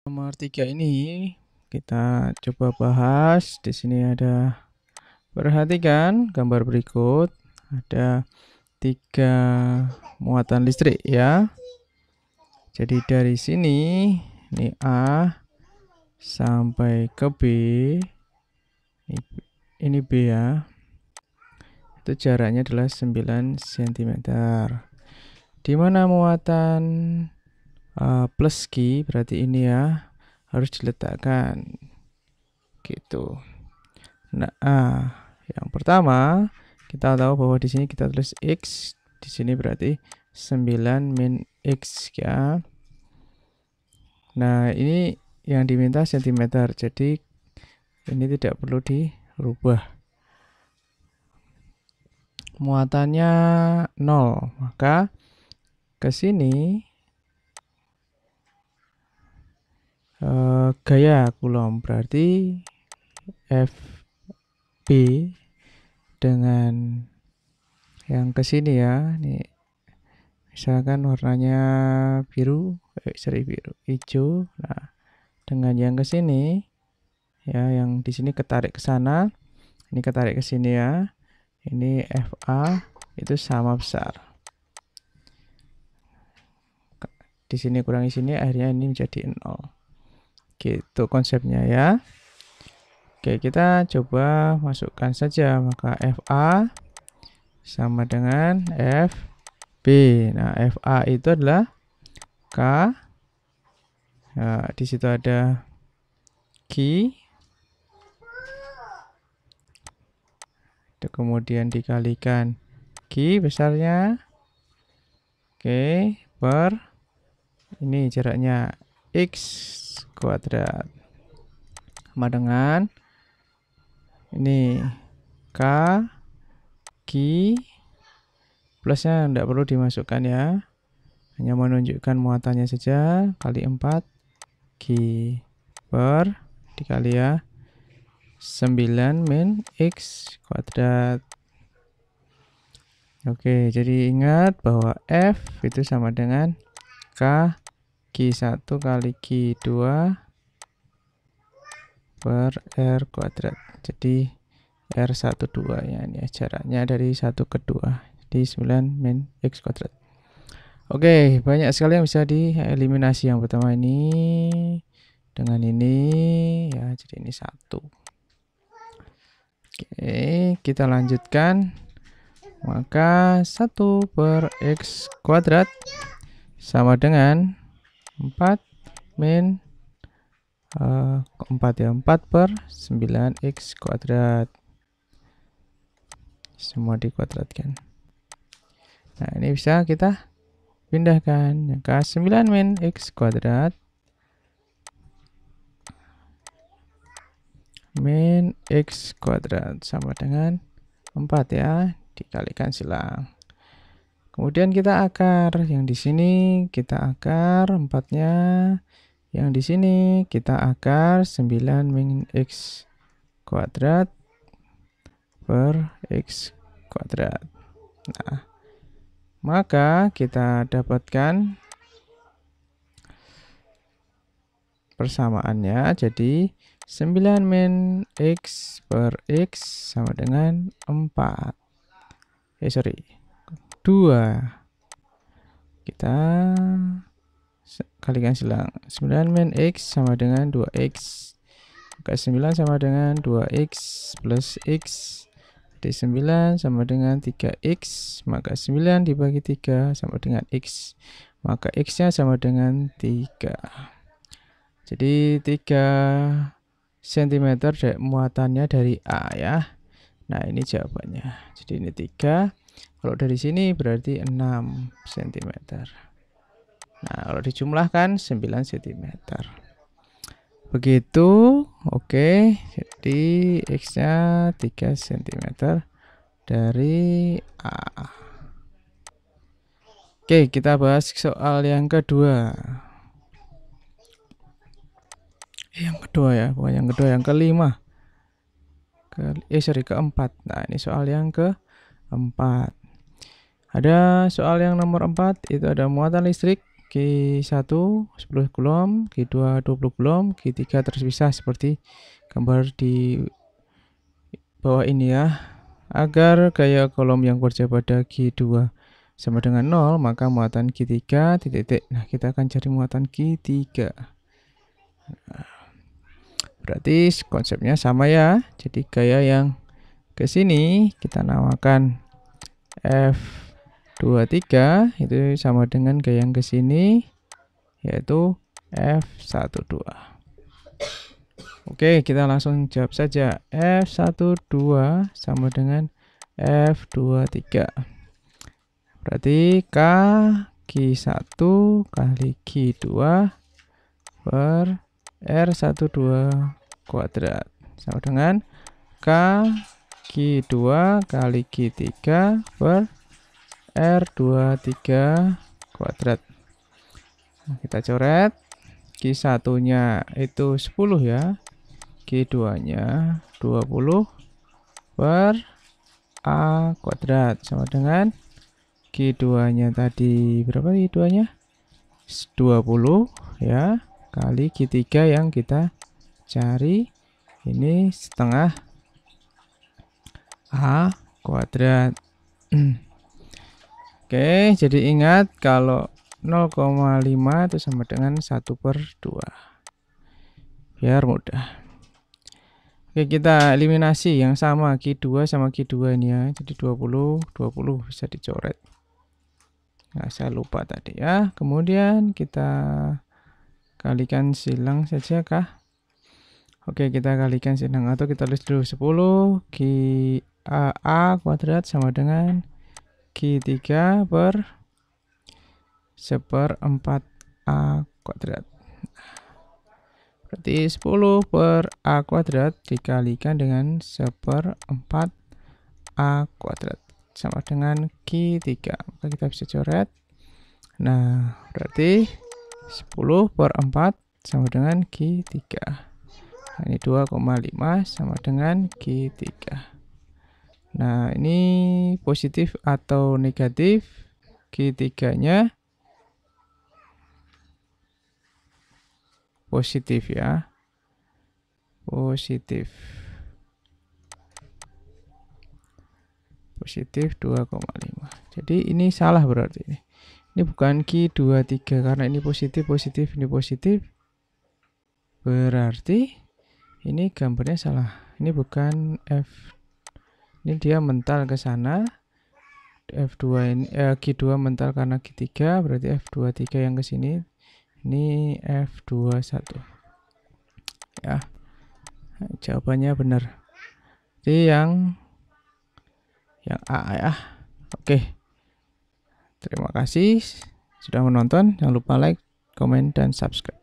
Nomor 3 ini kita coba bahas. Di sini ada, perhatikan gambar berikut. Ada 3 muatan listrik ya. Jadi dari sini ini A sampai ke B. Ini B ya. Itu jaraknya adalah 9 cm. Di mana muatan plus Q, berarti ini ya harus diletakkan gitu. Nah, yang pertama kita tahu bahwa di sini kita tulis X, di sini berarti 9 min X ya. Nah, ini yang diminta cm, jadi ini tidak perlu dirubah. Muatannya 0, maka ke sini gaya Coulomb berarti FB dengan yang ke sini ya. Nih, misalkan warnanya biru, hijau. Nah, dengan yang ke sini ya, yang di sini ketarik ke sana, ini ketarik ke sini ya. Ini FA itu sama besar. Di sini kurangi sini, akhirnya ini menjadi 0. Gitu konsepnya ya. Oke, kita coba masukkan saja. Maka FA sama dengan FB. Nah, FA itu adalah K. Nah, di situ ada Q. Itu kemudian dikalikan Q besarnya. Oke, per ini jaraknya X kuadrat sama dengan ini K Q plusnya tidak perlu dimasukkan ya, hanya menunjukkan muatannya saja, kali 4 Q per dikali ya 9 min X kuadrat. Oke, jadi ingat bahwa F itu sama dengan K Q1 kali Q2 per R kuadrat. Jadi R12 ya, ini jaraknya dari 1 ke 2 di 9 min X kuadrat. Oke, banyak sekali yang bisa dieliminasi. Yang pertama ini dengan ini ya, jadi ini 1. Oke, kita lanjutkan. Maka 1 per X kuadrat sama dengan 4 min 4 ya, 4 per 9X kuadrat. Semua dikuadratkan. Nah, ini bisa kita pindahkan. Maka 9 min X kuadrat min X kuadrat sama dengan 4 ya, dikalikan silang. Kemudian kita akar, yang di sini kita akar 4-nya, yang di sini kita akar 9 min X kuadrat per X kuadrat. Nah, maka kita dapatkan persamaannya, jadi 9 min X per X sama dengan 4. 2. Kita kalikan silang. 9 min X sama dengan 2X. Maka 9 sama dengan 2X plus X. Jadi 9 sama dengan 3X. Maka 9 dibagi 3 sama dengan X. Maka X-nya sama dengan 3. Jadi 3 cm muatannya dari A ya. Nah, ini jawabannya. Jadi ini 3. Kalau dari sini berarti 6 cm. Nah, kalau dijumlahkan 9 cm. Begitu. Oke, jadi X-nya 3 cm dari A. Oke, kita bahas soal yang kedua. Yang kedua ya, bukan yang kedua, yang kelima. Keempat. Nah, ini soal yang keempat. Ada soal yang nomor 4, itu ada muatan listrik Q1 10 Coulomb, Q2 20 Coulomb, Q3 terpisah seperti gambar di bawah ini ya. Agar gaya Coulomb yang bekerja pada Q2 sama dengan 0, maka muatan Q3 titik. Nah, kita akan cari muatan Q3. Berarti konsepnya sama ya. Jadi gaya yang ke sini kita namakan F23 itu sama dengan gaya yang ke sini yaitu F12. Oke, kita langsung jawab saja. F12 sama dengan F23. Berarti K Q1 kali Q2 per R12 kuadrat sama dengan K Q2 kali Q3 per R23 kuadrat. Nah, kita coret. Q1 nya itu 10 ya, Q2 nya 20 per A kuadrat sama dengan Q2 nya tadi berapa, Q2 nya 20 ya, kali Q3 yang kita cari ini setengah A kuadrat. Oke, jadi ingat kalau 0,5 itu sama dengan 1/2 biar mudah. Oke, kita eliminasi yang sama Q2 sama Q2 ini ya, jadi 20 bisa dicoret. Nah, saya lupa tadi ya. Kemudian kita kalikan silang saja kah? Oke, kita kalikan silang atau kita tulis dulu 10 A kuadrat sama dengan Q3 per 1/4 A kuadrat. Berarti 10 per A kuadrat dikalikan dengan 1/4 A kuadrat sama dengan Q3. Maka kita bisa coret. Nah, berarti 10 per 4 sama dengan Q3. Nah, ini 2,5 sama dengan Q3. Nah, ini positif atau negatif? Q3-nya positif ya. Positif 2,5. Jadi ini salah berarti ini. Ini bukan Q23 karena ini positif, ini positif. Berarti ini gambarnya salah. Ini bukan F. Ini dia mental ke sana. F2 ini Q2 mental karena Q3, berarti F23 yang ke sini. Ini F21. Ya. Nah, jawabannya benar. Jadi yang A ya. Oke. Terima kasih sudah menonton. Jangan lupa like, komen, dan subscribe.